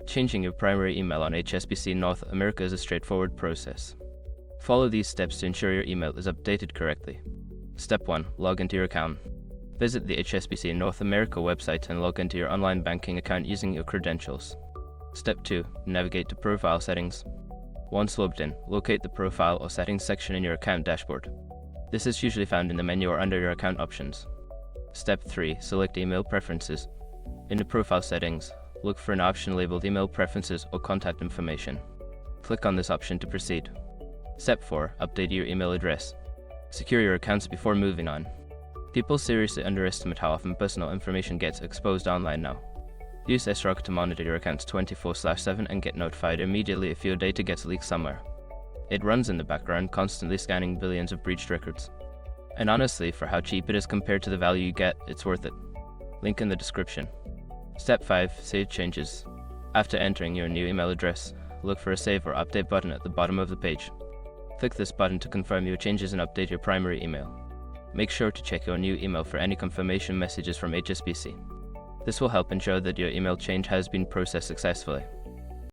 Changing your primary email on HSBC North America is a straightforward process. Follow these steps to ensure your email is updated correctly. Step 1. Log into your account. Visit the HSBC North America website and log into your online banking account using your credentials. Step 2. Navigate to Profile Settings. Once logged in, locate the Profile or Settings section in your account dashboard. This is usually found in the menu or under your account options. Step 3. Select Email Preferences. In the Profile Settings, look for an option labeled Email Preferences or Contact Information. Click on this option to proceed. Step 4. Update your email address. Secure your accounts before moving on. People seriously underestimate how often personal information gets exposed online now. Use SROC to monitor your accounts 24/7 and get notified immediately if your data gets leaked somewhere. It runs in the background, constantly scanning billions of breached records. And honestly, for how cheap it is compared to the value you get, it's worth it. Link in the description. Step 5. Save changes. After entering your new email address, look for a Save or Update button at the bottom of the page. Click this button to confirm your changes and update your primary email. Make sure to check your new email for any confirmation messages from HSBC. This will help ensure that your email change has been processed successfully.